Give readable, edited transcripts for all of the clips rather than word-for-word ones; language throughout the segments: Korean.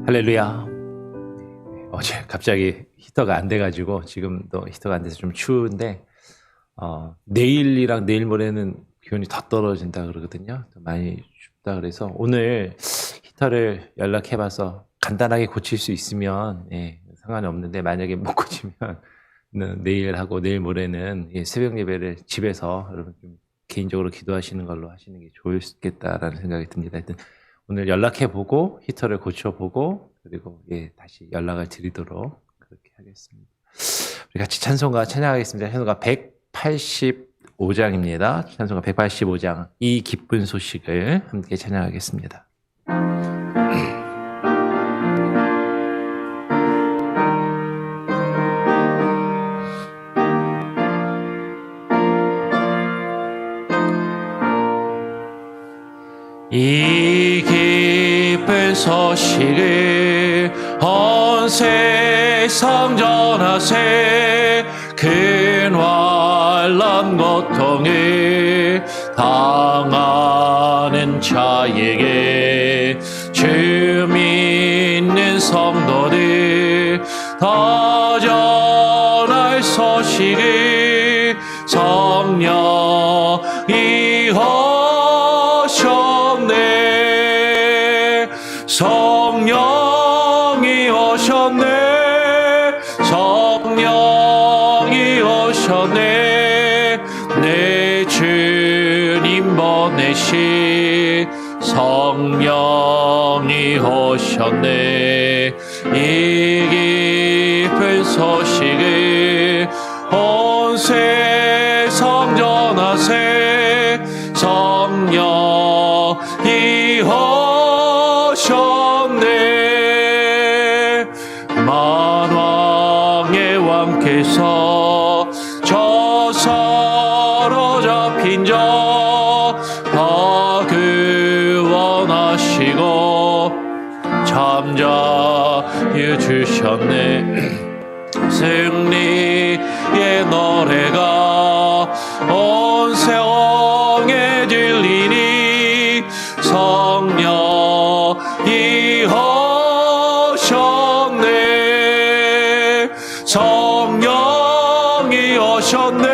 할렐루야. 어제 갑자기 히터가 안 돼가지고 지금도 히터가 안 돼서 좀 추운데 내일이랑 내일 모레는 기온이 더 떨어진다 그러거든요. 많이 춥다 그래서 오늘 히터를 연락해봐서 간단하게 고칠 수 있으면 상관이 없는데 만약에 못 고치면 내일하고 내일 모레는 새벽 예배를 집에서 여러분 좀 개인적으로 기도하시는 걸로 하시는 게 좋겠다라는 생각이 듭니다. 하여튼 오늘 연락해보고 히터를 고쳐보고 그리고 다시 연락을 드리도록 그렇게 하겠습니다. 우리 같이 찬송가 찬양하겠습니다. 찬송가 185장입니다. 찬송가 185장 이 기쁜 소식을 함께 찬양하겠습니다. 이 기쁜 소식을 온 세상 전하세 근활란 고통을 당하는 자에게 주 믿는 성도들 다 전할 소식을 성령이 성령이 오셨네 성령이 오셨네 내 주님 보내신 성령이 오셨네 이 기쁜 소식을 온 세상 전하세 성령이 오셨네 만왕의 왕께서 저 사로잡힌 자 다 구원하시고 잠자유 주셨네 승리의 노래가 온 세상에 들리니 성령이 오셨네 성령이 오셨네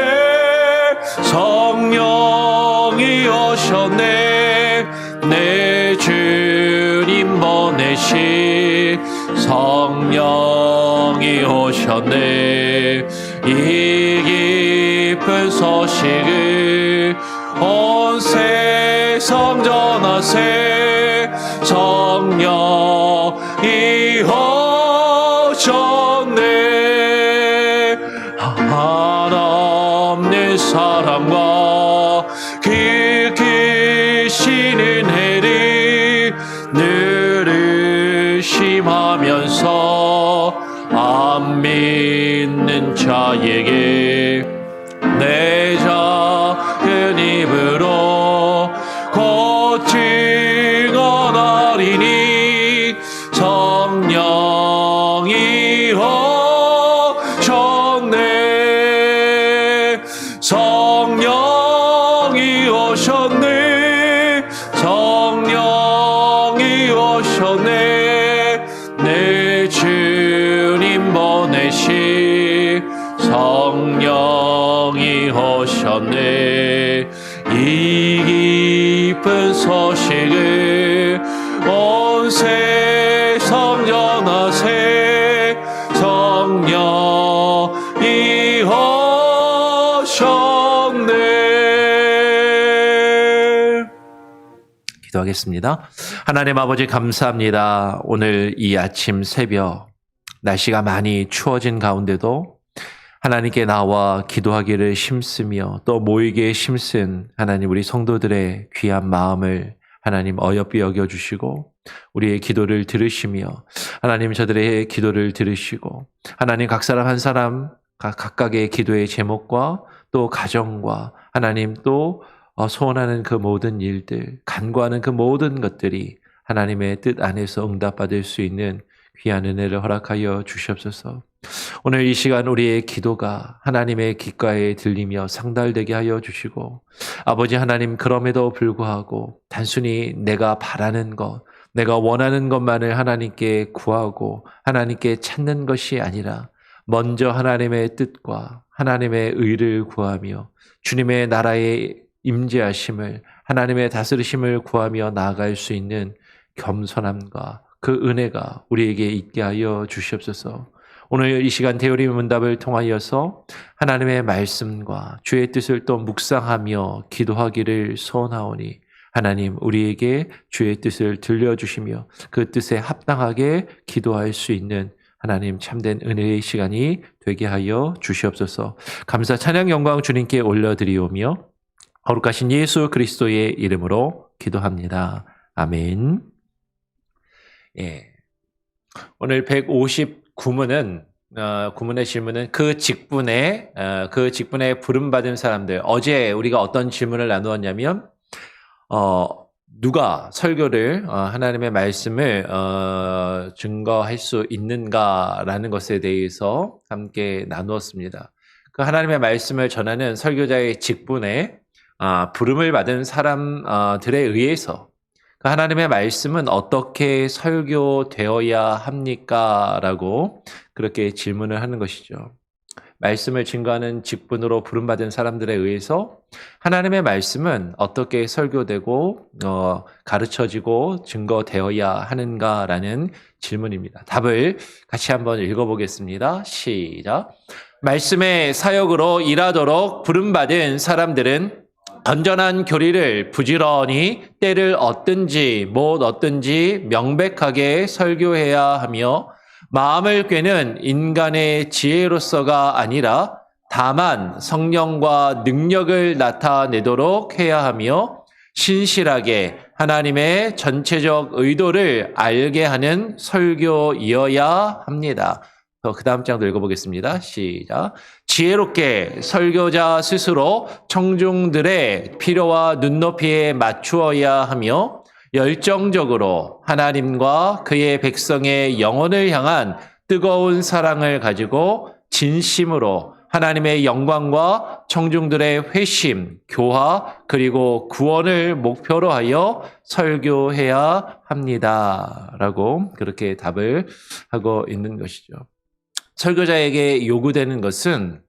성령이 오셨네 내 주님 보내신 성령이 오셨네 이 기쁜 소식을 온 세상 전하세 성령이 오셨네 하나님의 사랑과 깊으신 은혜를 늘 의심하면서 안 믿는 자에게 내 작은 입으로 고증하리니 성령이 오셨네 성령이 오셨네 성령이 오셨네 내 주님 보내신 성령이 오셨네 이 기쁜 소식을 온 세상 전하세 성령이 오셨네 기도하겠습니다. 하나님 아버지 감사합니다. 오늘 이 아침 새벽 날씨가 많이 추워진 가운데도 하나님께 나와 기도하기를 힘쓰며 또 모이기에 힘쓴 하나님 우리 성도들의 귀한 마음을 하나님 어여삐 여겨주시고 우리의 기도를 들으시며 하나님 저들의 기도를 들으시고 하나님 각 사람 한 사람 각각의 기도의 제목과 또 가정과 하나님 또 소원하는 그 모든 일들 간구하는 그 모든 것들이 하나님의 뜻 안에서 응답받을 수 있는 귀한 은혜를 허락하여 주시옵소서. 오늘 이 시간 우리의 기도가 하나님의 귓가에 들리며 상달되게 하여 주시고 아버지 하나님 그럼에도 불구하고 단순히 내가 바라는 것 내가 원하는 것만을 하나님께 구하고 하나님께 찾는 것이 아니라 먼저 하나님의 뜻과 하나님의 의를 구하며 주님의 나라의 임재하심을 하나님의 다스리심을 구하며 나아갈 수 있는 겸손함과 그 은혜가 우리에게 있게 하여 주시옵소서. 오늘 이 시간 대우리 문답을 통하여서 하나님의 말씀과 주의 뜻을 또 묵상하며 기도하기를 소원하오니 하나님 우리에게 주의 뜻을 들려주시며 그 뜻에 합당하게 기도할 수 있는 하나님 참된 은혜의 시간이 되게 하여 주시옵소서. 감사 찬양 영광 주님께 올려드리오며 거룩하신 예수 그리스도의 이름으로 기도합니다. 아멘. 예. 오늘 159문은 구문의 질문은 그 직분에 부름받은 사람들. 어제 우리가 어떤 질문을 나누었냐면 누가 설교를 하나님의 말씀을 증거할 수 있는가라는 것에 대해서 함께 나누었습니다. 그 하나님의 말씀을 전하는 설교자의 직분에 부름을 받은 사람들에 의해서 그 하나님의 말씀은 어떻게 설교되어야 합니까? 라고 그렇게 질문을 하는 것이죠. 말씀을 증거하는 직분으로 부름받은 사람들에 의해서 하나님의 말씀은 어떻게 설교되고 가르쳐지고 증거되어야 하는가라는 질문입니다. 답을 같이 한번 읽어보겠습니다. 시작. 말씀의 사역으로 일하도록 부름받은 사람들은 건전한 교리를 부지런히 때를 얻든지 못 얻든지 명백하게 설교해야 하며 마음을 꿰는 인간의 지혜로서가 아니라 다만 성령과 능력을 나타내도록 해야 하며 신실하게 하나님의 전체적 의도를 알게 하는 설교이어야 합니다. 그 다음 장도 읽어보겠습니다. 시작. 지혜롭게 설교자 스스로 청중들의 필요와 눈높이에 맞추어야 하며 열정적으로 하나님과 그의 백성의 영혼을 향한 뜨거운 사랑을 가지고 진심으로 하나님의 영광과 청중들의 회심, 교화, 그리고 구원을 목표로 하여 설교해야 합니다. 라고 그렇게 답을 하고 있는 것이죠. 설교자에게 요구되는 것은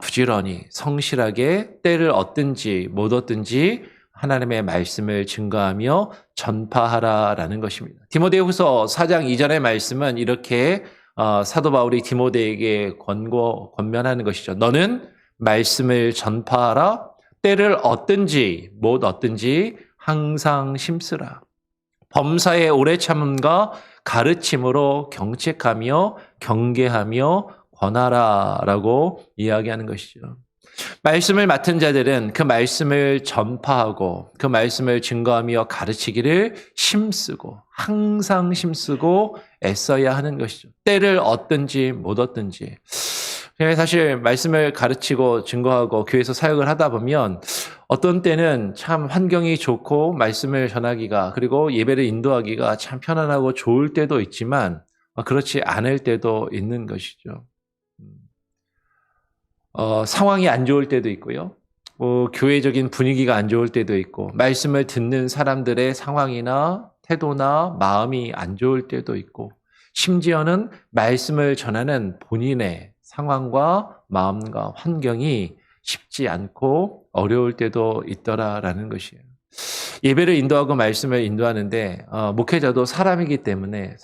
부지런히 성실하게 때를 얻든지 못 얻든지 하나님의 말씀을 증거하며 전파하라라는 것입니다. 디모데후서 4장 이전의 말씀은 이렇게 사도 바울이 디모데에게 권면하는 것이죠. 너는 말씀을 전파하라. 때를 얻든지 못 얻든지 항상 심쓰라. 범사의 오래 참음과 가르침으로 경책하며 경계하며 권하라라고 이야기하는 것이죠. 말씀을 맡은 자들은 그 말씀을 전파하고 그 말씀을 증거하며 가르치기를 힘쓰고 항상 힘쓰고 애써야 하는 것이죠. 때를 얻든지 못 얻든지. 사실 말씀을 가르치고 증거하고 교회에서 사역을 하다 보면 어떤 때는 참 환경이 좋고 말씀을 전하기가 그리고 예배를 인도하기가 참 편안하고 좋을 때도 있지만 그렇지 않을 때도 있는 것이죠. 상황이 안 좋을 때도 있고요. 교회적인 분위기가 안 좋을 때도 있고 말씀을 듣는 사람들의 상황이나 태도나 마음이 안 좋을 때도 있고 심지어는 말씀을 전하는 본인의 상황과 마음과 환경이 쉽지 않고 어려울 때도 있더라라는 것이에요. 예배를 인도하고 말씀을 인도하는데 목회자도 사람이기 때문에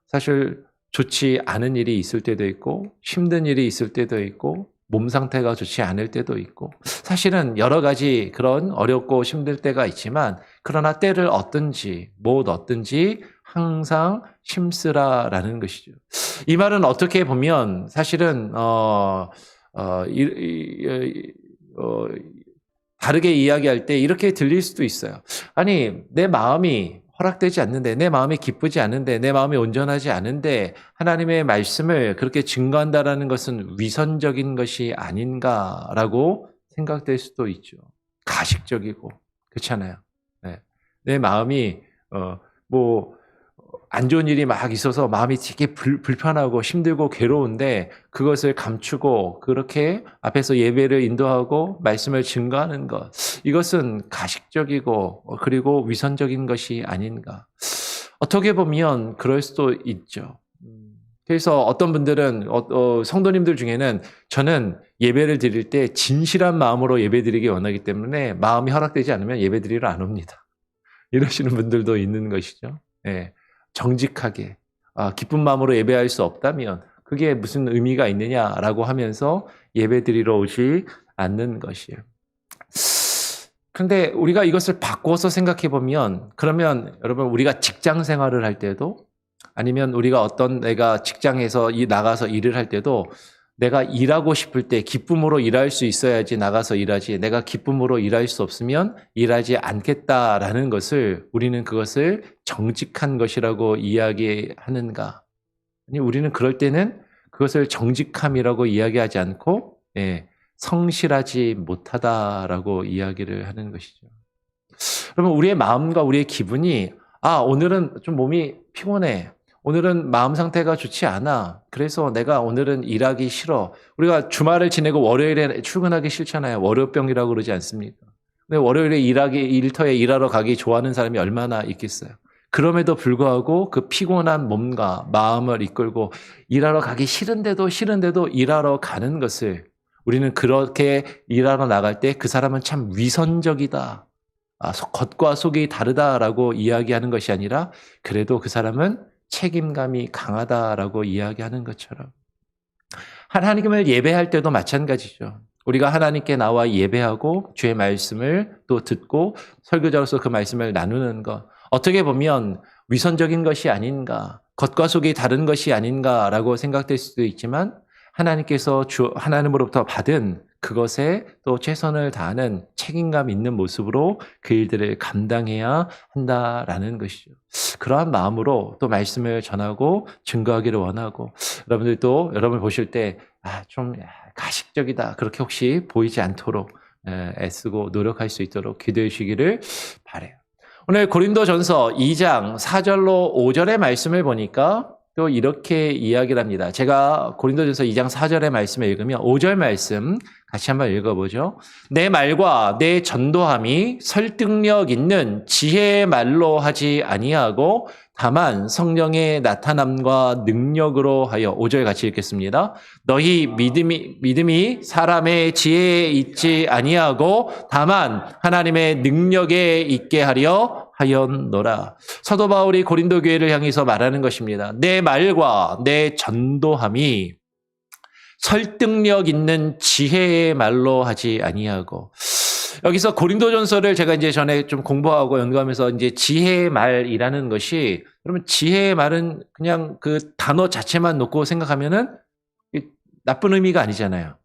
사실 좋지 않은 일이 있을 때도 있고 힘든 일이 있을 때도 있고 몸 상태가 좋지 않을 때도 있고 사실은 여러 가지 그런 어렵고 힘들 때가 있지만 그러나 때를 얻든지 못 얻든지 항상 힘쓰라라는 것이죠. 이 말은 어떻게 보면 사실은 다르게 이야기할 때 이렇게 들릴 수도 있어요. 아니 내 마음이 허락되지 않는데 내 마음이 기쁘지 않은데 내 마음이 온전하지 않은데 하나님의 말씀을 그렇게 증거한다라는 것은 위선적인 것이 아닌가라고 생각될 수도 있죠. 가식적이고 그렇잖아요. 네. 내 마음이 안 좋은 일이 막 있어서 마음이 되게 불편하고 힘들고 괴로운데 그것을 감추고 그렇게 앞에서 예배를 인도하고 말씀을 증거하는 것, 이것은 가식적이고 그리고 위선적인 것이 아닌가. 어떻게 보면 그럴 수도 있죠. 그래서 어떤 분들은 성도님들 중에는 저는 예배를 드릴 때 진실한 마음으로 예배 드리기 원하기 때문에 마음이 허락되지 않으면 예배 드리러 안 옵니다. 이러시는 분들도 있는 것이죠. 예. 정직하게 기쁜 마음으로 예배할 수 없다면 그게 무슨 의미가 있느냐라고 하면서 예배드리러 오지 않는 것이에요. 그런데 우리가 이것을 바꿔서 생각해 보면, 그러면 여러분 우리가 직장 생활을 할 때도, 아니면 우리가 내가 직장에서 나가서 일을 할 때도 내가 일하고 싶을 때 기쁨으로 일할 수 있어야지 나가서 일하지, 내가 기쁨으로 일할 수 없으면 일하지 않겠다라는 것을, 우리는 그것을 정직한 것이라고 이야기하는가? 아니, 우리는 그럴 때는 그것을 정직함이라고 이야기하지 않고 성실하지 못하다라고 이야기를 하는 것이죠. 그러면 우리의 마음과 우리의 기분이 오늘은 좀 몸이 피곤해, 오늘은 마음 상태가 좋지 않아, 그래서 내가 오늘은 일하기 싫어. 우리가 주말을 지내고 월요일에 출근하기 싫잖아요. 월요병이라고 그러지 않습니까? 근데 월요일에 일터에 일하러 가기 좋아하는 사람이 얼마나 있겠어요. 그럼에도 불구하고 그 피곤한 몸과 마음을 이끌고 일하러 가기 싫은데도 일하러 가는 것을, 우리는 그렇게 일하러 나갈 때 그 사람은 참 위선적이다, 겉과 속이 다르다라고 이야기하는 것이 아니라 그래도 그 사람은 책임감이 강하다라고 이야기하는 것처럼, 하나님을 예배할 때도 마찬가지죠. 우리가 하나님께 나와 예배하고 주의 말씀을 또 듣고 설교자로서 그 말씀을 나누는 것, 어떻게 보면 위선적인 것이 아닌가, 겉과 속이 다른 것이 아닌가라고 생각될 수도 있지만, 하나님께서 하나님으로부터 받은 그것에 또 최선을 다하는 책임감 있는 모습으로 그 일들을 감당해야 한다라는 것이죠. 그러한 마음으로 또 말씀을 전하고 증거하기를 원하고, 여러분들도 여러분을 보실 때 좀 가식적이다 그렇게 혹시 보이지 않도록 애쓰고 노력할 수 있도록 기도해 주시기를 바라요. 오늘 고린도전서 2장 4절로 5절의 말씀을 보니까 또 이렇게 이야기를 합니다. 제가 고린도전서 2장 4절의 말씀을 읽으면 5절 말씀 같이 한번 읽어보죠. 내 말과 내 전도함이 설득력 있는 지혜의 말로 하지 아니하고 다만 성령의 나타남과 능력으로 하여, 5절 같이 읽겠습니다. 너희 믿음이 사람의 지혜에 있지 아니하고 다만 하나님의 능력에 있게 하였노라. 사도 바울이 고린도 교회를 향해서 말하는 것입니다. 내 말과 내 전도함이 설득력 있는 지혜의 말로 하지 아니하고, 여기서 고린도전서를 제가 이제 전에 좀 공부하고 연구하면서 이제 지혜의 말이라는 것이, 그러면 지혜의 말은 그냥 그 단어 자체만 놓고 생각하면은 나쁜 의미가 아니잖아요.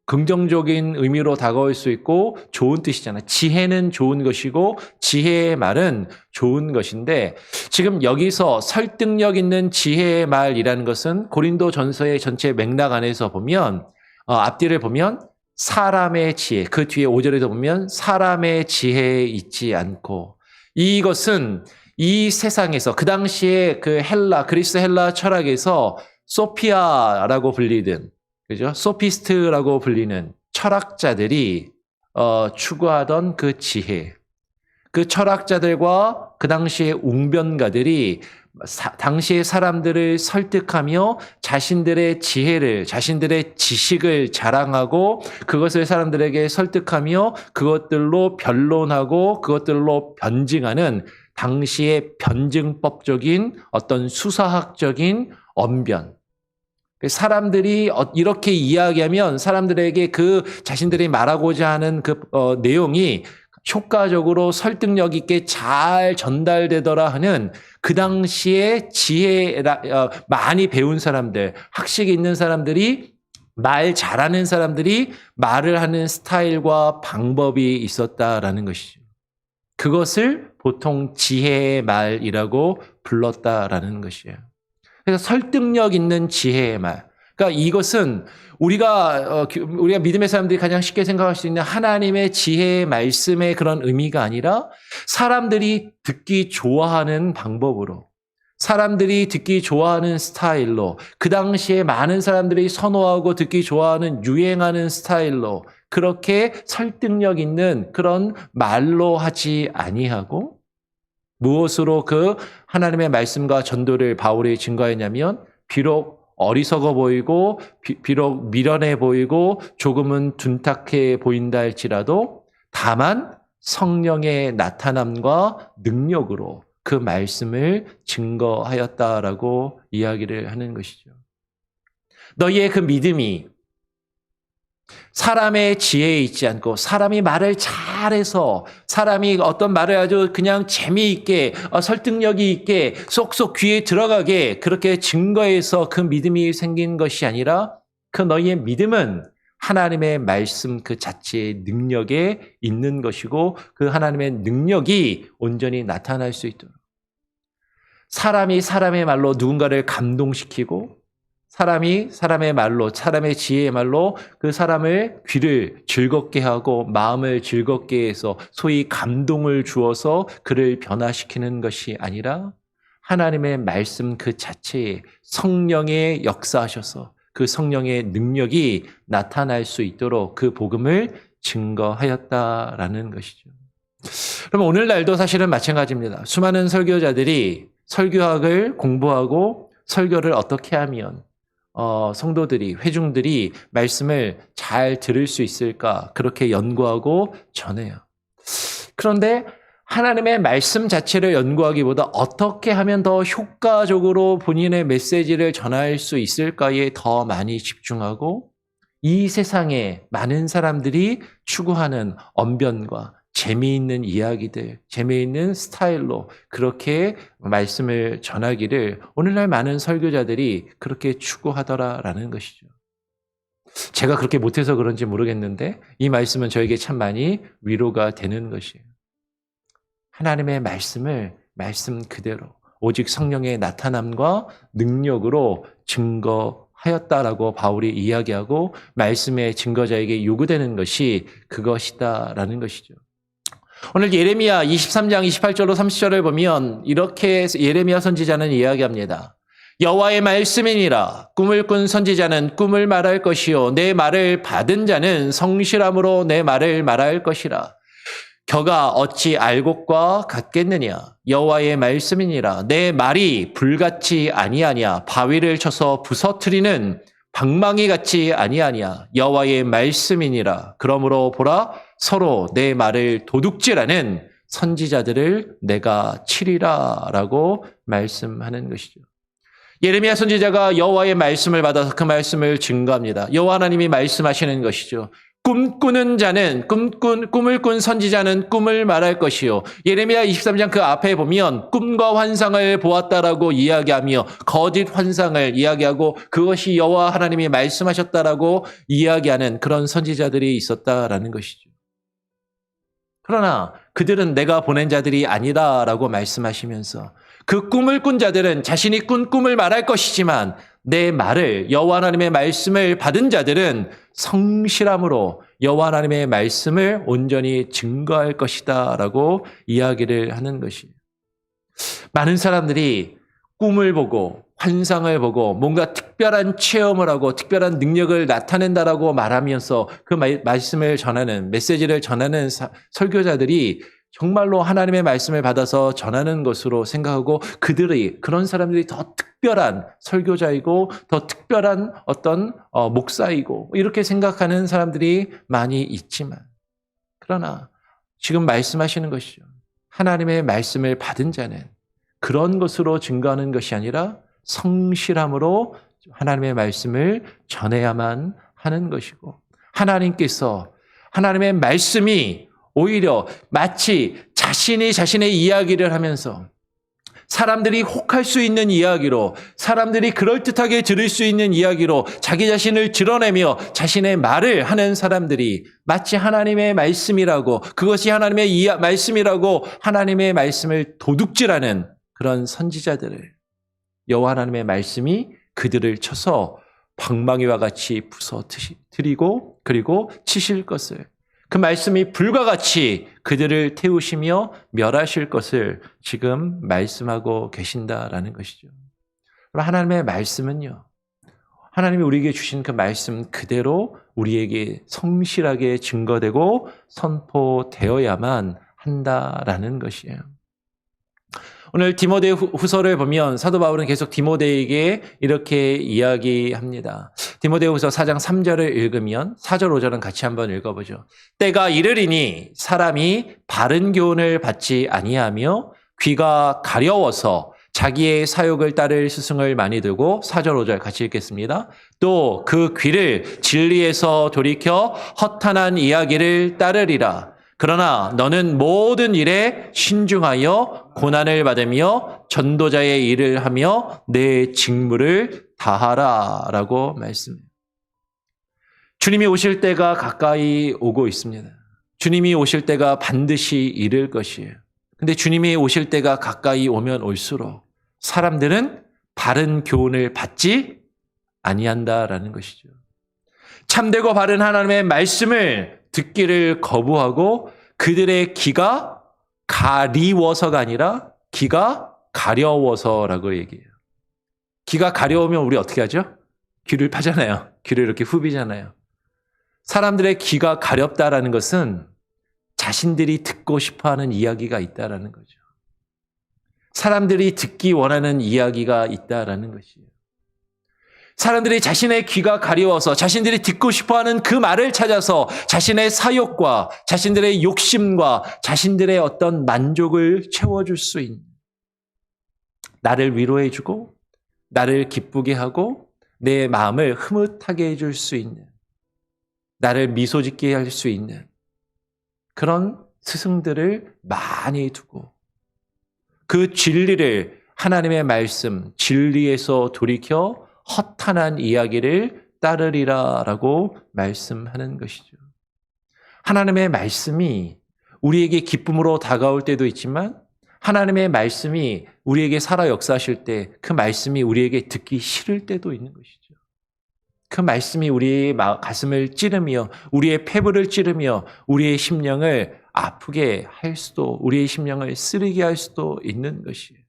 긍정적인 의미로 다가올 수 있고 좋은 뜻이잖아요. 지혜는 좋은 것이고 지혜의 말은 좋은 것인데, 지금 여기서 설득력 있는 지혜의 말이라는 것은 고린도전서의 전체 맥락 안에서 보면, 앞뒤를 보면 사람의 지혜, 그 뒤에 5절에도 보면 사람의 지혜에 있지 않고, 이것은 이 세상에서 그 당시에 그 그리스 헬라 철학에서 소피아라고 불리던, 그죠? 소피스트라고 불리는 철학자들이 추구하던 그 지혜, 그 철학자들과 그 당시의 웅변가들이 당시의 사람들을 설득하며 자신들의 지혜를, 자신들의 지식을 자랑하고 그것을 사람들에게 설득하며 그것들로 변론하고 그것들로 변증하는 당시의 변증법적인 어떤 수사학적인 언변. 사람들이 이렇게 이야기하면 사람들에게 그 자신들이 말하고자 하는 그 내용이 효과적으로 설득력 있게 잘 전달되더라 하는 그 당시에 많이 배운 사람들, 학식이 있는 사람들이, 말 잘하는 사람들이 말을 하는 스타일과 방법이 있었다라는 것이죠. 그것을 보통 지혜의 말이라고 불렀다라는 것이에요. 그래서 설득력 있는 지혜의 말. 그러니까 이것은 우리가 믿음의 사람들이 가장 쉽게 생각할 수 있는 하나님의 지혜의 말씀의 그런 의미가 아니라 사람들이 듣기 좋아하는 방법으로, 사람들이 듣기 좋아하는 스타일로, 그 당시에 많은 사람들이 선호하고 듣기 좋아하는 유행하는 스타일로 그렇게 설득력 있는 그런 말로 하지 아니하고 무엇으로 그 하나님의 말씀과 전도를 바울이 증거했냐면 비록 어리석어 보이고 비록 미련해 보이고 조금은 둔탁해 보인다 할지라도 다만 성령의 나타남과 능력으로 그 말씀을 증거하였다라고 이야기를 하는 것이죠. 너희의 그 믿음이 사람의 지혜에 있지 않고 사람이 말을 잘해서 사람이 어떤 말을 아주 그냥 재미있게 설득력이 있게 쏙쏙 귀에 들어가게 그렇게 증거해서 그 믿음이 생긴 것이 아니라 그 너희의 믿음은 하나님의 말씀 그 자체의 능력에 있는 것이고 그 하나님의 능력이 온전히 나타날 수 있도록 사람이 사람의 말로 누군가를 감동시키고 사람이 사람의 말로 사람의 지혜의 말로 그 사람을 귀를 즐겁게 하고 마음을 즐겁게 해서 소위 감동을 주어서 그를 변화시키는 것이 아니라 하나님의 말씀 그 자체에 성령의 역사하셔서 그 성령의 능력이 나타날 수 있도록 그 복음을 증거하였다라는 것이죠. 그럼 오늘날도 사실은 마찬가지입니다. 수많은 설교자들이 설교학을 공부하고 설교를 어떻게 하면 성도들이, 회중들이 말씀을 잘 들을 수 있을까 그렇게 연구하고 전해요. 그런데 하나님의 말씀 자체를 연구하기보다 어떻게 하면 더 효과적으로 본인의 메시지를 전할 수 있을까에 더 많이 집중하고 이 세상에 많은 사람들이 추구하는 언변과 재미있는 이야기들, 재미있는 스타일로 그렇게 말씀을 전하기를 오늘날 많은 설교자들이 그렇게 추구하더라라는 것이죠. 제가 그렇게 못해서 그런지 모르겠는데 이 말씀은 저에게 참 많이 위로가 되는 것이에요. 하나님의 말씀을 말씀 그대로 오직 성령의 나타남과 능력으로 증거하였다라고 바울이 이야기하고 말씀의 증거자에게 요구되는 것이 그것이다라는 것이죠. 오늘 예레미야 23장 28절로 30절을 보면 이렇게 예레미야 선지자는 이야기합니다. 여호와의 말씀이니라. 꿈을 꾼 선지자는 꿈을 말할 것이요 내 말을 받은 자는 성실함으로 내 말을 말할 것이라. 겨가 어찌 알곡과 같겠느냐. 여호와의 말씀이니라. 내 말이 불같이 아니하냐. 바위를 쳐서 부서뜨리는 방망이 같이 아니하냐. 여호와의 말씀이니라. 그러므로 보라 서로 내 말을 도둑질하는 선지자들을 내가 치리라라고 말씀하는 것이죠. 예레미야 선지자가 여호와의 말씀을 받아서 그 말씀을 증거합니다. 여호와 하나님이 말씀하시는 것이죠. 꿈꾸는 자는 꿈을 꾼 선지자는 꿈을 말할 것이요. 예레미야 23장 그 앞에 보면 꿈과 환상을 보았다라고 이야기하며 거짓 환상을 이야기하고 그것이 여호와 하나님이 말씀하셨다라고 이야기하는 그런 선지자들이 있었다라는 것이죠. 그러나 그들은 내가 보낸 자들이 아니다라고 말씀하시면서 그 꿈을 꾼 자들은 자신이 꾼 꿈을 말할 것이지만 내 말을 여호와 하나님의 말씀을 받은 자들은 성실함으로 여호와 하나님의 말씀을 온전히 증거할 것이다라고 이야기를 하는 것이에요. 많은 사람들이 꿈을 보고 환상을 보고 뭔가 특별한 체험을 하고 특별한 능력을 나타낸다라고 말하면서 그 말씀을 전하는 메시지를 전하는 설교자들이 정말로 하나님의 말씀을 받아서 전하는 것으로 생각하고 그런 사람들이 더 특별한 설교자이고 더 특별한 어떤 목사이고 이렇게 생각하는 사람들이 많이 있지만 그러나 지금 말씀하시는 것이죠. 하나님의 말씀을 받은 자는 그런 것으로 증거하는 것이 아니라 성실함으로 하나님의 말씀을 전해야만 하는 것이고 하나님께서 하나님의 말씀이 오히려 마치 자신이 자신의 이야기를 하면서 사람들이 혹할 수 있는 이야기로 사람들이 그럴듯하게 들을 수 있는 이야기로 자기 자신을 드러내며 자신의 말을 하는 사람들이 마치 하나님의 말씀이라고 그것이 하나님의 말씀이라고 하나님의 말씀을 도둑질하는 그런 선지자들을 여호와 하나님의 말씀이 그들을 쳐서 방망이와 같이 부서뜨리고 그리고 치실 것을 그 말씀이 불과 같이 그들을 태우시며 멸하실 것을 지금 말씀하고 계신다라는 것이죠. 하나님의 말씀은요, 하나님이 우리에게 주신 그 말씀 그대로 우리에게 성실하게 증거되고 선포되어야만 한다라는 것이에요. 오늘 디모데 후서를 보면 사도 바울은 계속 디모데에게 이렇게 이야기합니다. 디모데 후서 4장 3절을 읽으면 4절 5절은 같이 한번 읽어보죠. 때가 이르리니 사람이 바른 교훈을 받지 아니하며 귀가 가려워서 자기의 사욕을 따를 스승을 많이 두고 4절 5절 같이 읽겠습니다. 또 그 귀를 진리에서 돌이켜 허탄한 이야기를 따르리라. 그러나 너는 모든 일에 신중하여 고난을 받으며 전도자의 일을 하며 내 직무를 다하라 라고 말씀해요. 주님이 오실 때가 가까이 오고 있습니다. 주님이 오실 때가 반드시 이를 것이에요. 근데 주님이 오실 때가 가까이 오면 올수록 사람들은 바른 교훈을 받지 아니한다라는 것이죠. 참되고 바른 하나님의 말씀을 듣기를 거부하고 그들의 귀가 가리워서가 아니라 귀가 가려워서라고 얘기해요. 귀가 가려우면 우리 어떻게 하죠? 귀를 파잖아요. 귀를 이렇게 후비잖아요. 사람들의 귀가 가렵다라는 것은 자신들이 듣고 싶어하는 이야기가 있다라는 거죠. 사람들이 듣기 원하는 이야기가 있다라는 것이에요. 사람들이 자신의 귀가 가려워서 자신들이 듣고 싶어하는 그 말을 찾아서 자신의 사욕과 자신들의 욕심과 자신들의 어떤 만족을 채워줄 수 있는, 나를 위로해주고 나를 기쁘게 하고 내 마음을 흐뭇하게 해줄 수 있는, 나를 미소 짓게 할 수 있는 그런 스승들을 많이 두고 그 진리를, 하나님의 말씀 진리에서 돌이켜 허탄한 이야기를 따르리라라고 말씀하는 것이죠. 하나님의 말씀이 우리에게 기쁨으로 다가올 때도 있지만 하나님의 말씀이 우리에게 살아 역사하실 때 그 말씀이 우리에게 듣기 싫을 때도 있는 것이죠. 그 말씀이 우리의 가슴을 찌르며 우리의 폐부를 찌르며 우리의 심령을 아프게 할 수도, 우리의 심령을 쓰리게 할 수도 있는 것이에요.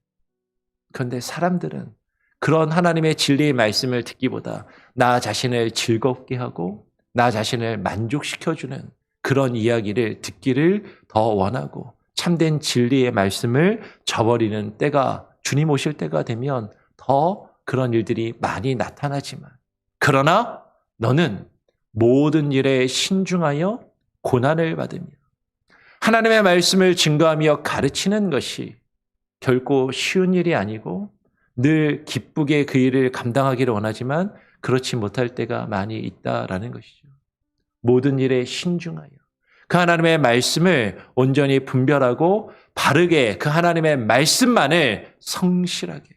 그런데 사람들은 그런 하나님의 진리의 말씀을 듣기보다 나 자신을 즐겁게 하고 나 자신을 만족시켜주는 그런 이야기를 듣기를 더 원하고 참된 진리의 말씀을 저버리는 때가, 주님 오실 때가 되면 더 그런 일들이 많이 나타나지만, 그러나 너는 모든 일에 신중하여 고난을 받으며 하나님의 말씀을 증거하며 가르치는 것이 결코 쉬운 일이 아니고 늘 기쁘게 그 일을 감당하기를 원하지만 그렇지 못할 때가 많이 있다라는 것이죠. 모든 일에 신중하여 그 하나님의 말씀을 온전히 분별하고 바르게 그 하나님의 말씀만을 성실하게,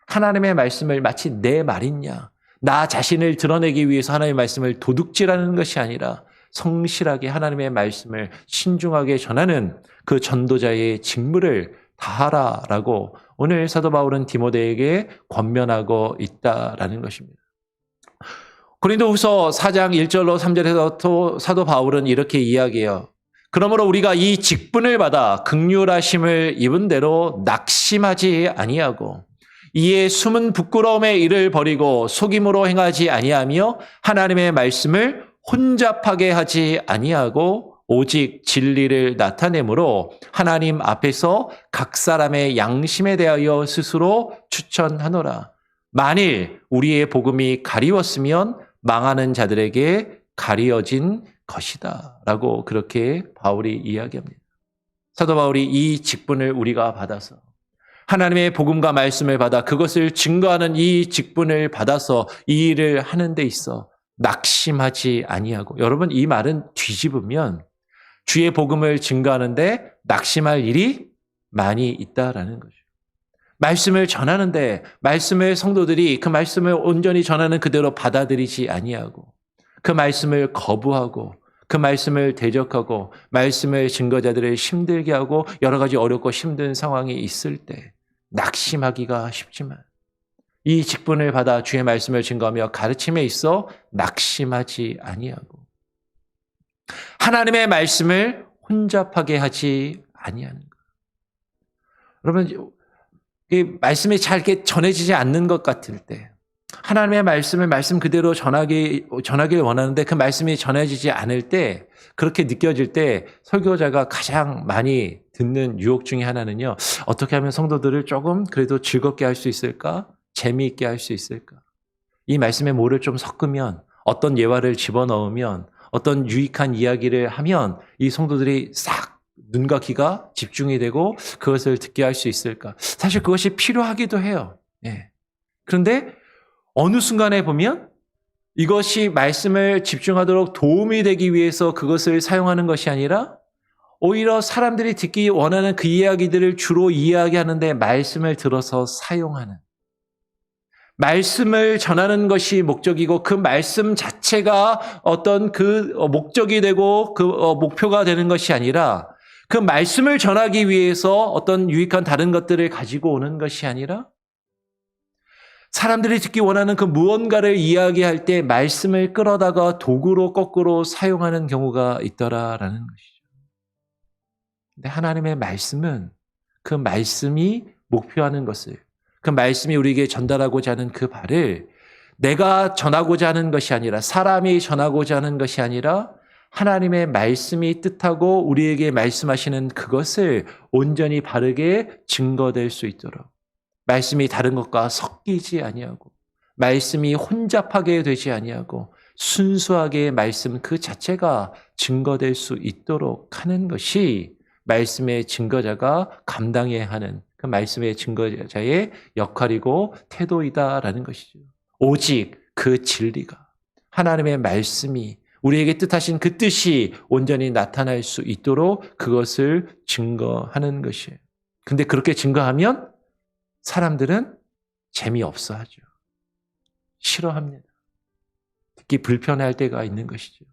하나님의 말씀을 마치 내 말이냐, 나 자신을 드러내기 위해서 하나님의 말씀을 도둑질하는 것이 아니라 성실하게 하나님의 말씀을 신중하게 전하는 그 전도자의 직무를 다하라라고 오늘 사도 바울은 디모데에게 권면하고 있다라는 것입니다. 고린도후서 4장 1절로 3절에서 사도 바울은 이렇게 이야기해요. 그러므로 우리가 이 직분을 받아 긍휼하심을 입은 대로 낙심하지 아니하고 이에 숨은 부끄러움의 일을 버리고 속임으로 행하지 아니하며 하나님의 말씀을 혼잡하게 하지 아니하고 오직 진리를 나타내므로 하나님 앞에서 각 사람의 양심에 대하여 스스로 추천하노라. 만일 우리의 복음이 가리웠으면 망하는 자들에게 가리어진 것이다 라고 그렇게 바울이 이야기합니다. 사도 바울이 이 직분을 우리가 받아서 하나님의 복음과 말씀을 받아 그것을 증거하는 이 직분을 받아서 이 일을 하는 데 있어 낙심하지 아니하고, 여러분 이 말은 뒤집으면 주의 복음을 증거하는데 낙심할 일이 많이 있다라는 거죠. 말씀을 전하는데 말씀을 성도들이 그 말씀을 온전히 전하는 그대로 받아들이지 아니하고 그 말씀을 거부하고 그 말씀을 대적하고 말씀의 증거자들을 힘들게 하고 여러 가지 어렵고 힘든 상황이 있을 때 낙심하기가 쉽지만 이 직분을 받아 주의 말씀을 증거하며 가르침에 있어 낙심하지 아니하고 하나님의 말씀을 혼잡하게 하지 아니하는 것. 여러분, 이 말씀이 잘 이렇게 전해지지 않는 것 같을 때, 하나님의 말씀을 말씀 그대로 전하길 원하는데 그 말씀이 전해지지 않을 때, 그렇게 느껴질 때 설교자가 가장 많이 듣는 유혹 중에 하나는요, 어떻게 하면 성도들을 조금 그래도 즐겁게 할 수 있을까? 재미있게 할 수 있을까? 이 말씀에 뭐를 좀 섞으면, 어떤 예화를 집어넣으면, 어떤 유익한 이야기를 하면 이 성도들이 싹 눈과 귀가 집중이 되고 그것을 듣게 할 수 있을까? 사실 그것이 필요하기도 해요. 예. 그런데 어느 순간에 보면 이것이 말씀을 집중하도록 도움이 되기 위해서 그것을 사용하는 것이 아니라 오히려 사람들이 듣기 원하는 그 이야기들을 주로 이야기하는데 말씀을 들어서 사용하는, 말씀을 전하는 것이 목적이고 그 말씀 자체가 어떤 그 목적이 되고 그 목표가 되는 것이 아니라 그 말씀을 전하기 위해서 어떤 유익한 다른 것들을 가지고 오는 것이 아니라 사람들이 듣기 원하는 그 무언가를 이야기할 때 말씀을 끌어다가 도구로 거꾸로 사용하는 경우가 있더라라는 것이죠. 근데 하나님의 말씀은 그 말씀이 목표하는 것을, 그 말씀이 우리에게 전달하고자 하는 그 바를 내가 전하고자 하는 것이 아니라, 사람이 전하고자 하는 것이 아니라 하나님의 말씀이 뜻하고 우리에게 말씀하시는 그것을 온전히 바르게 증거될 수 있도록, 말씀이 다른 것과 섞이지 아니하고 말씀이 혼잡하게 되지 아니하고 순수하게 말씀 그 자체가 증거될 수 있도록 하는 것이 말씀의 증거자가 감당해야 하는 그 말씀의 증거자의 역할이고 태도이다라는 것이죠. 오직 그 진리가, 하나님의 말씀이 우리에게 뜻하신 그 뜻이 온전히 나타날 수 있도록 그것을 증거하는 것이에요. 근데 그렇게 증거하면 사람들은 재미없어 하죠. 싫어합니다. 특히 불편할 때가 있는 것이죠.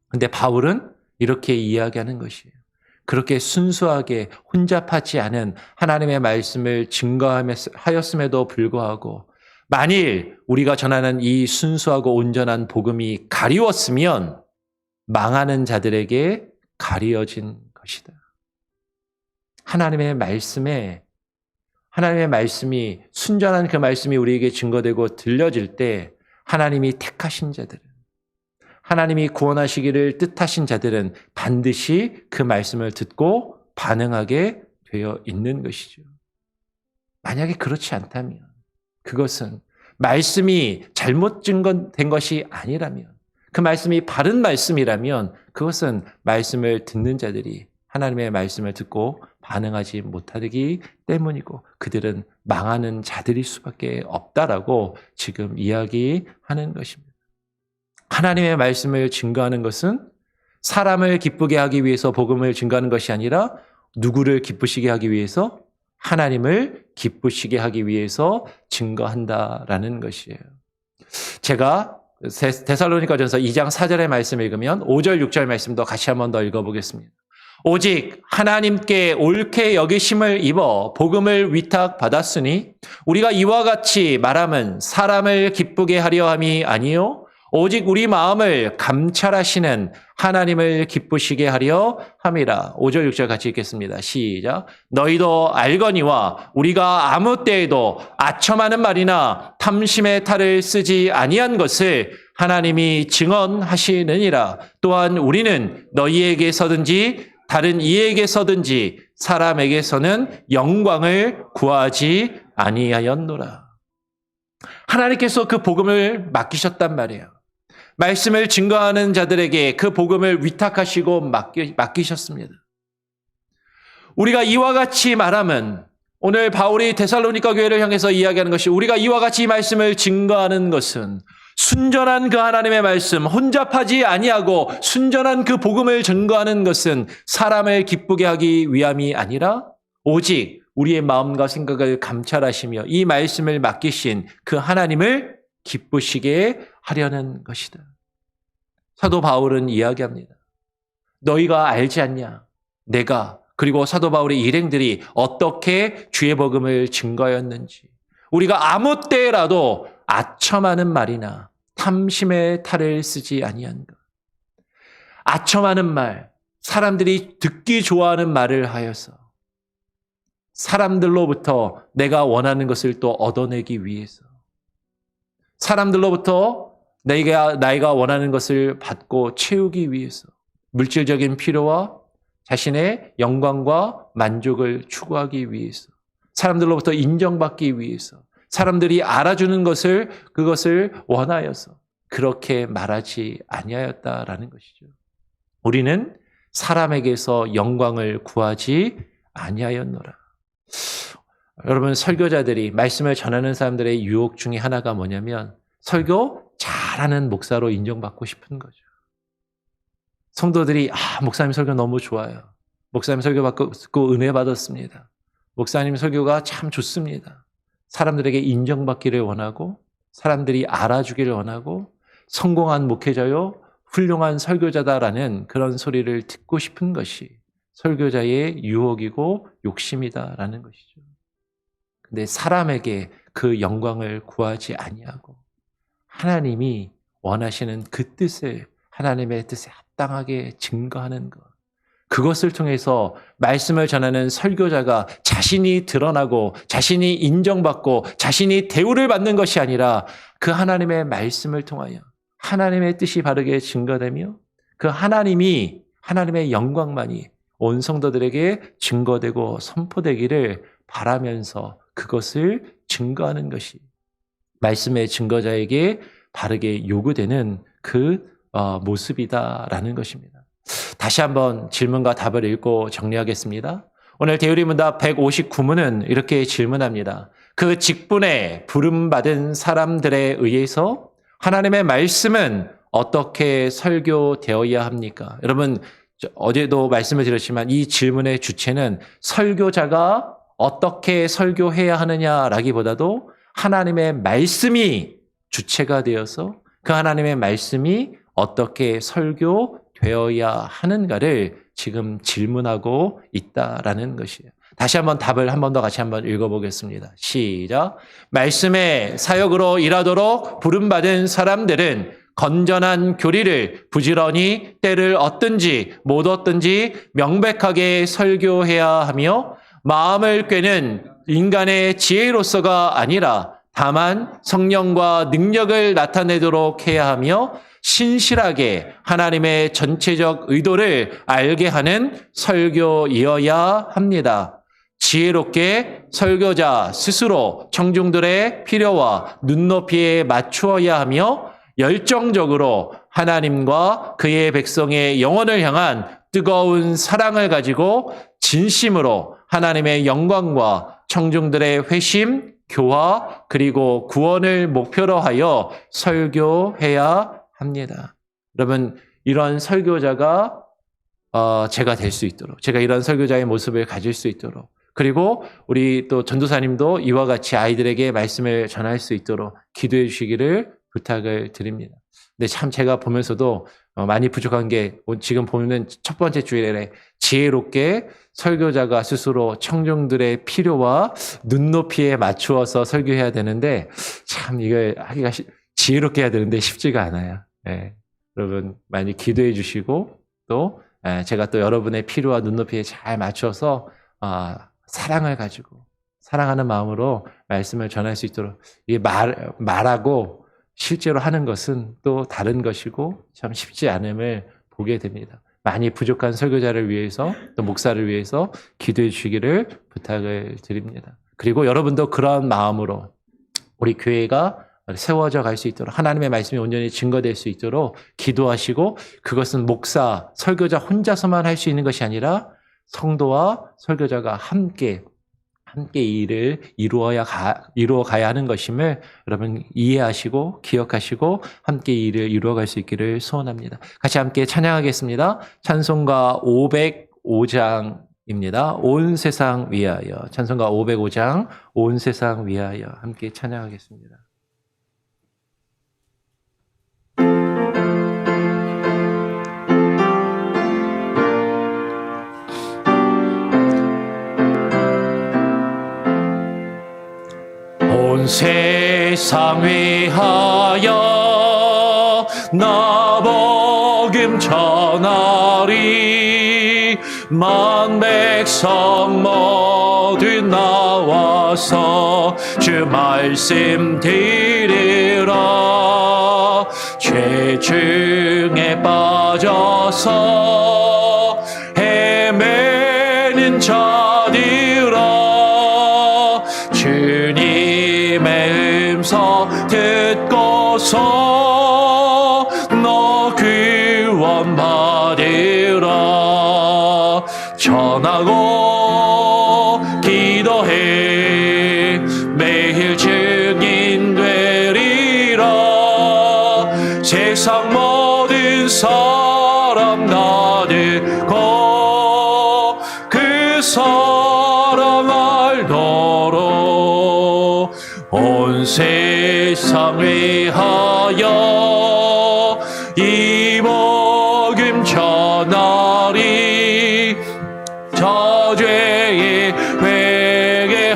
근데 바울은 이렇게 이야기하는 것이에요. 그렇게 순수하게 혼잡하지 않은 하나님의 말씀을 증거하였음에도 불구하고 만일 우리가 전하는 이 순수하고 온전한 복음이 가리웠으면 망하는 자들에게 가리어진 것이다. 하나님의 말씀이 순전한 그 말씀이 우리에게 증거되고 들려질 때 하나님이 택하신 자들은, 하나님이 구원하시기를 뜻하신 자들은 반드시 그 말씀을 듣고 반응하게 되어 있는 것이죠. 만약에 그렇지 않다면, 그것은 말씀이 잘못 증거된 것이 아니라면, 그 말씀이 바른 말씀이라면 그것은 말씀을 듣는 자들이 하나님의 말씀을 듣고 반응하지 못하기 때문이고 그들은 망하는 자들일 수밖에 없다라고 지금 이야기하는 것입니다. 하나님의 말씀을 증거하는 것은 사람을 기쁘게 하기 위해서 복음을 증거하는 것이 아니라 누구를 기쁘시게 하기 위해서? 하나님을 기쁘시게 하기 위해서 증거한다라는 것이에요. 제가 데살로니가전서 2장 4절의 말씀을 읽으면 5절, 6절 말씀도 같이 한 번 더 읽어보겠습니다. 오직 하나님께 옳게 여기심을 입어 복음을 위탁받았으니 우리가 이와 같이 말함은 사람을 기쁘게 하려 함이 아니요 오직 우리 마음을 감찰하시는 하나님을 기쁘시게 하려 함이라. 5절 6절 같이 읽겠습니다. 시작. 너희도 알거니와 우리가 아무 때에도 아첨하는 말이나 탐심의 탈을 쓰지 아니한 것을 하나님이 증언하시느니라. 또한 우리는 너희에게서든지 다른 이에게서든지 사람에게서는 영광을 구하지 아니하였노라. 하나님께서 그 복음을 맡기셨단 말이에요. 말씀을 증거하는 자들에게 그 복음을 위탁하시고 맡기셨습니다. 우리가 이와 같이 말하면, 오늘 바울이 데살로니가 교회를 향해서 이야기하는 것이, 우리가 이와 같이 이 말씀을 증거하는 것은 순전한 그 하나님의 말씀, 혼잡하지 아니하고 순전한 그 복음을 증거하는 것은 사람을 기쁘게 하기 위함이 아니라 오직 우리의 마음과 생각을 감찰하시며 이 말씀을 맡기신 그 하나님을 기쁘시게 하려는 것이다. 사도 바울은 이야기합니다. 너희가 알지 않냐? 내가, 그리고 사도 바울의 일행들이 어떻게 주의 복음을 증거하였는지. 우리가 아무 때라도 아첨하는 말이나 탐심의 탈을 쓰지 아니한 것. 아첨하는 말, 사람들이 듣기 좋아하는 말을 하여서 사람들로부터 내가 원하는 것을 또 얻어내기 위해서 사람들로부터 나이가 원하는 것을 받고 채우기 위해서 물질적인 필요와 자신의 영광과 만족을 추구하기 위해서 사람들로부터 인정받기 위해서 사람들이 알아주는 그것을 원하여서 그렇게 말하지 아니하였다라는 것이죠. 우리는 사람에게서 영광을 구하지 아니하였노라. 여러분, 설교자들이 말씀을 전하는 사람들의 유혹 중에 하나가 뭐냐면 설교 잘하는 목사로 인정받고 싶은 거죠. 성도들이 목사님 설교 너무 좋아요. 목사님 설교 듣고 은혜 받았습니다. 목사님 설교가 참 좋습니다. 사람들에게 인정받기를 원하고 사람들이 알아주기를 원하고 성공한 목회자요, 훌륭한 설교자다라는 그런 소리를 듣고 싶은 것이 설교자의 유혹이고 욕심이다라는 것이죠. 근데 사람에게 그 영광을 구하지 아니하고 하나님이 원하시는 그 뜻을 하나님의 뜻에 합당하게 증거하는 것. 그것을 통해서 말씀을 전하는 설교자가 자신이 드러나고 자신이 인정받고 자신이 대우를 받는 것이 아니라 그 하나님의 말씀을 통하여 하나님의 뜻이 바르게 증거되며 그 하나님의 영광만이 온 성도들에게 증거되고 선포되기를 바라면서 그것을 증거하는 것이 말씀의 증거자에게 바르게 요구되는 그 모습이다라는 것입니다. 다시 한번 질문과 답을 읽고 정리하겠습니다. 오늘 대우리문답 159문은 이렇게 질문합니다. 그 직분에 부름받은 사람들에 의해서 하나님의 말씀은 어떻게 설교되어야 합니까? 여러분, 어제도 말씀을 드렸지만 이 질문의 주체는 설교자가 어떻게 설교해야 하느냐라기보다도 하나님의 말씀이 주체가 되어서 그 하나님의 말씀이 어떻게 설교되어야 하는가를 지금 질문하고 있다라는 것이에요. 다시 한번 답을 한 번 더 같이 한번 읽어보겠습니다. 시작. 말씀의 사역으로 일하도록 부름받은 사람들은 건전한 교리를 부지런히 때를 얻든지 못 얻든지 명백하게 설교해야 하며 마음을 꿰는 인간의 지혜로서가 아니라 다만 성령과 능력을 나타내도록 해야 하며 신실하게 하나님의 전체적 의도를 알게 하는 설교이어야 합니다. 지혜롭게 설교자 스스로 청중들의 필요와 눈높이에 맞추어야 하며 열정적으로 하나님과 그의 백성의 영혼을 향한 뜨거운 사랑을 가지고 진심으로 하나님의 영광과 청중들의 회심, 교화, 그리고 구원을 목표로 하여 설교해야 합니다. 여러분, 이런 설교자가 제가 될 수 있도록, 제가 이런 설교자의 모습을 가질 수 있도록, 그리고 우리 또 전도사님도 이와 같이 아이들에게 말씀을 전할 수 있도록 기도해 주시기를 부탁을 드립니다. 근데 참 제가 보면서도 많이 부족한 게 지금 보면 첫 번째 주일에 지혜롭게 설교자가 스스로 청중들의 필요와 눈높이에 맞추어서 설교해야 되는데 참 이걸 하기가 지혜롭게 해야 되는데 쉽지가 않아요. 네. 여러분 많이 기도해 주시고 또 제가 또 여러분의 필요와 눈높이에 잘 맞춰서 사랑을 가지고 사랑하는 마음으로 말씀을 전할 수 있도록 이게 말하고 실제로 하는 것은 또 다른 것이고 참 쉽지 않음을 보게 됩니다. 많이 부족한 설교자를 위해서 또 목사를 위해서 기도해 주시기를 부탁을 드립니다. 그리고 여러분도 그런 마음으로 우리 교회가 세워져 갈 수 있도록 하나님의 말씀이 온전히 증거될 수 있도록 기도하시고 그것은 목사, 설교자 혼자서만 할 수 있는 것이 아니라 성도와 설교자가 함께 이 일을 이루어 가야 하는 것임을 여러분 이해하시고 기억하시고 함께 이 일을 이루어갈 수 있기를 소원합니다. 같이 함께 찬양하겠습니다. 찬송가 505장입니다. 온 세상 위하여. 찬송가 505장 온 세상 위하여 함께 찬양하겠습니다. 온 세상 위하여 나 복음 전하리. 만 백성 모두 나와서 주 말씀 들으라. 죄 중에 빠져서 헤매는 자들아, 주님의 음성 듣고서 너 구원받으라. 전하고 기도해 매일 증인 되리라. 세상 모든 사람 나들고 그 사랑 알도록 온 세상 위하여 이 복음 전하리. 저죄에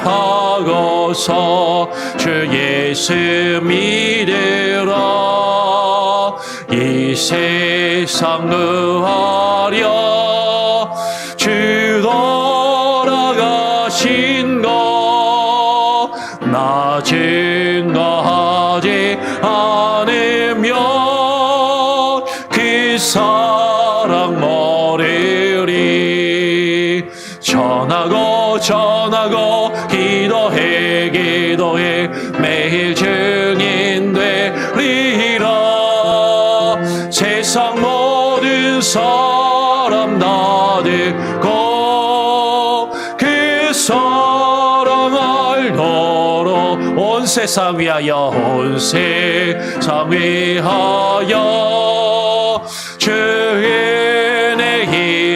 회개하고서 주 예수 믿으라. 이 세상 구하려 주 돌아가신 것 나 증거하지 않으면 그 사랑 모르리. 전하고 기도해 매일 증인 되리라. 세상 모든 사람 나들고 그 사랑 알도록 온 세상 위하여 주의 내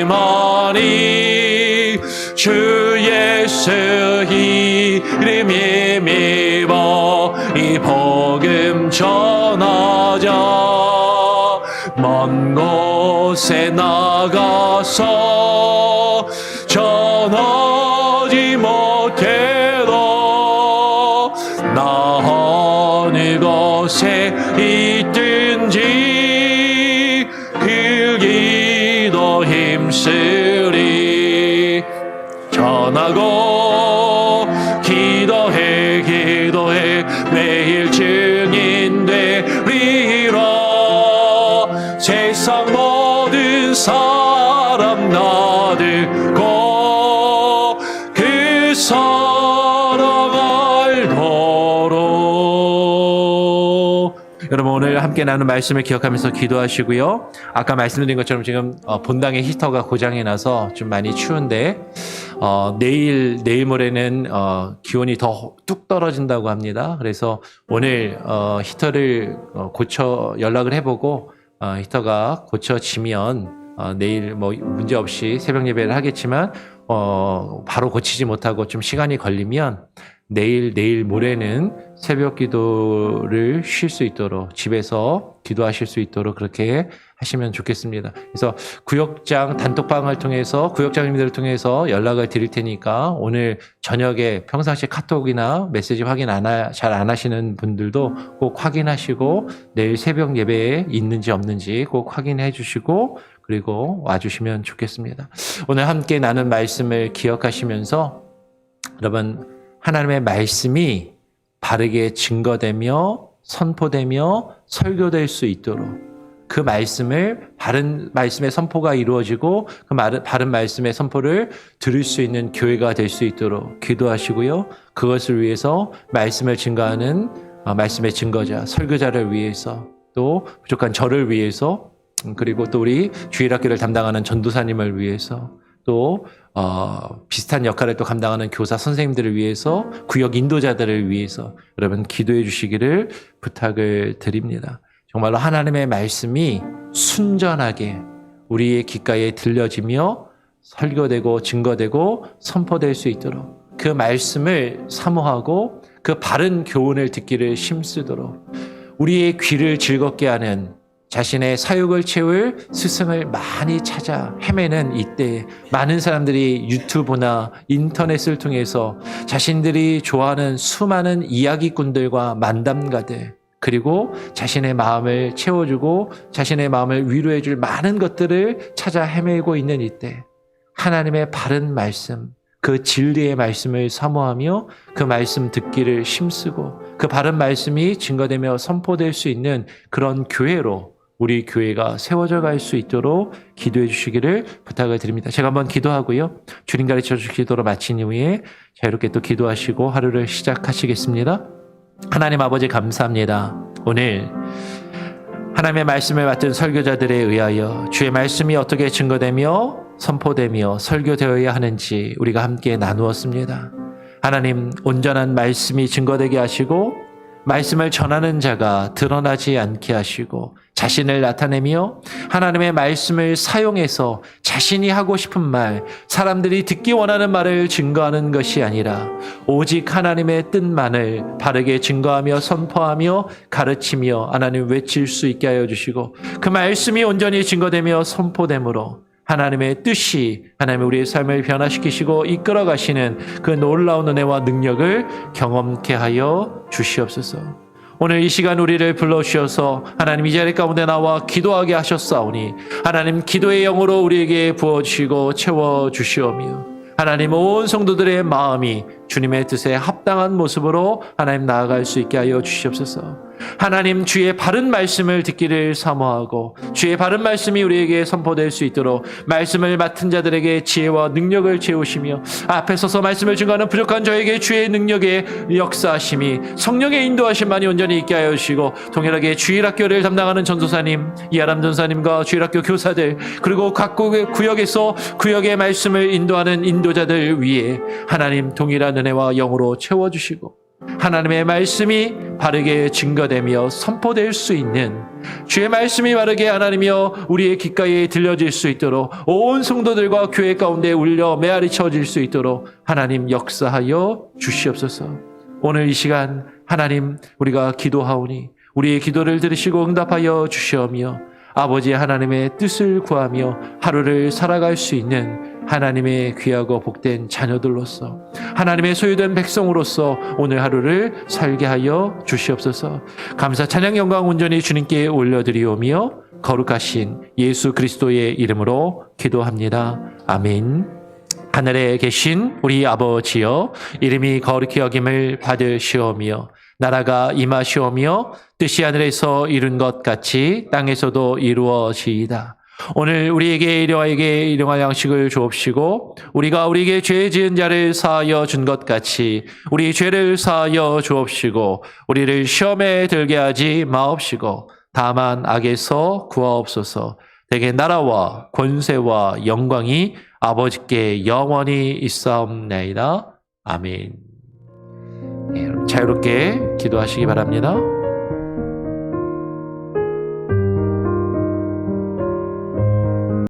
힘하니. 주 예수 이름에 믿어 이 복음 전하자. 먼 곳에 나가서 전하지 못해도 나 어느 곳에 있든지 그 기도 힘쓰리. 전하고 기도해 매일 증인 되리라. 세상 모든 사람 나들고 그 사랑 알도록. 여러분 오늘 함께 나눈 말씀을 기억하면서 기도하시고요. 아까 말씀드린 것처럼 지금 본당의 히터가 고장이 나서 좀 많이 추운데 내일 모레는 기온이 더 뚝 떨어진다고 합니다. 그래서 오늘 히터를 고쳐 연락을 해보고 히터가 고쳐지면 내일 뭐 문제 없이 새벽 예배를 하겠지만 바로 고치지 못하고 좀 시간이 걸리면 내일 모레는 새벽 기도를 쉴 수 있도록 집에서 기도하실 수 있도록 그렇게 하시면 좋겠습니다. 그래서 구역장 단톡방을 통해서 구역장님들을 통해서 연락을 드릴 테니까 오늘 저녁에 평상시 카톡이나 메시지 확인 잘 안 하시는 분들도 꼭 확인하시고 내일 새벽 예배에 있는지 없는지 꼭 확인해 주시고 그리고 와주시면 좋겠습니다. 오늘 함께 나눈 말씀을 기억하시면서 여러분 하나님의 말씀이 바르게 증거되며 선포되며 설교될 수 있도록 그 말씀을 바른 말씀의 선포가 이루어지고 그 바른 말씀의 선포를 들을 수 있는 교회가 될 수 있도록 기도하시고요. 그것을 위해서 말씀을 증거하는 말씀의 증거자, 설교자를 위해서 또 부족한 저를 위해서 그리고 또 우리 주일학교를 담당하는 전도사님을 위해서 또 비슷한 역할을 또 감당하는 교사 선생님들을 위해서 구역 인도자들을 위해서 여러분 기도해 주시기를 부탁을 드립니다. 정말로 하나님의 말씀이 순전하게 우리의 귓가에 들려지며 설교되고 증거되고 선포될 수 있도록 그 말씀을 사모하고 그 바른 교훈을 듣기를 힘쓰도록 우리의 귀를 즐겁게 하는 자신의 사욕을 채울 스승을 많이 찾아 헤매는 이때 많은 사람들이 유튜브나 인터넷을 통해서 자신들이 좋아하는 수많은 이야기꾼들과 만담가들 그리고 자신의 마음을 채워주고 자신의 마음을 위로해줄 많은 것들을 찾아 헤매고 있는 이때 하나님의 바른 말씀, 그 진리의 말씀을 사모하며 그 말씀 듣기를 힘쓰고 그 바른 말씀이 증거되며 선포될 수 있는 그런 교회로 우리 교회가 세워져 갈 수 있도록 기도해 주시기를 부탁을 드립니다. 제가 한번 기도하고요. 주님 가르쳐 주신 기도로 마친 이후에 자유롭게 또 기도하시고 하루를 시작하시겠습니다. 하나님 아버지 감사합니다. 오늘 하나님의 말씀을 맡은 설교자들에 의하여 주의 말씀이 어떻게 증거되며 선포되며 설교되어야 하는지 우리가 함께 나누었습니다. 하나님, 온전한 말씀이 증거되게 하시고 말씀을 전하는 자가 드러나지 않게 하시고 자신을 나타내며 하나님의 말씀을 사용해서 자신이 하고 싶은 말, 사람들이 듣기 원하는 말을 증거하는 것이 아니라 오직 하나님의 뜻만을 바르게 증거하며 선포하며 가르치며 하나님 외칠 수 있게 하여 주시고 그 말씀이 온전히 증거되며 선포됨으로 하나님의 뜻이 하나님 우리의 삶을 변화시키시고 이끌어 가시는 그 놀라운 은혜와 능력을 경험케 하여 주시옵소서. 오늘 이 시간 우리를 불러주셔서 하나님 이 자리 가운데 나와 기도하게 하셨사오니 하나님 기도의 영으로 우리에게 부어주시고 채워주시오며 하나님 온 성도들의 마음이 주님의 뜻에 합당한 모습으로 하나님 나아갈 수 있게 하여 주시옵소서. 하나님 주의 바른 말씀을 듣기를 사모하고 주의 바른 말씀이 우리에게 선포될 수 있도록 말씀을 맡은 자들에게 지혜와 능력을 채우시며 앞에 서서 말씀을 증거하는 부족한 저에게 주의 능력의 역사하심이 성령의 인도하심만이 온전히 있게 하여 주시고 동일하게 주일학교를 담당하는 전도사님, 이하람 전사님과 주일학교 교사들 그리고 각 구역에서 구역의 말씀을 인도하는 인도자들 위에 하나님 동일한 은혜와 영으로 채워주시고 하나님의 말씀이 바르게 증거되며 선포될 수 있는 주의 말씀이 바르게 하나님이여 우리의 귓가에 들려질 수 있도록 온 성도들과 교회 가운데 울려 메아리 쳐질 수 있도록 하나님 역사하여 주시옵소서. 오늘 이 시간 하나님 우리가 기도하오니 우리의 기도를 들으시고 응답하여 주시오며 아버지 하나님의 뜻을 구하며 하루를 살아갈 수 있는 하나님의 귀하고 복된 자녀들로서 하나님의 소유된 백성으로서 오늘 하루를 살게 하여 주시옵소서. 감사 찬양 영광 온전히 주님께 올려드리오며 거룩하신 예수 그리스도의 이름으로 기도합니다. 아멘. 하늘에 계신 우리 아버지여 이름이 거룩히 여김을 받으시오며 나라가 임하시오며 뜻이 하늘에서 이룬 것 같이 땅에서도 이루어지이다. 오늘 우리에게 일용할 양식을 주옵시고 우리가 우리에게 죄 지은 자를 사하여 준 것 같이 우리 죄를 사하여 주옵시고 우리를 시험에 들게 하지 마옵시고 다만 악에서 구하옵소서. 대개 나라와 권세와 영광이 아버지께 영원히 있사옵나이다. 아멘. 자유롭게 기도하시기 바랍니다.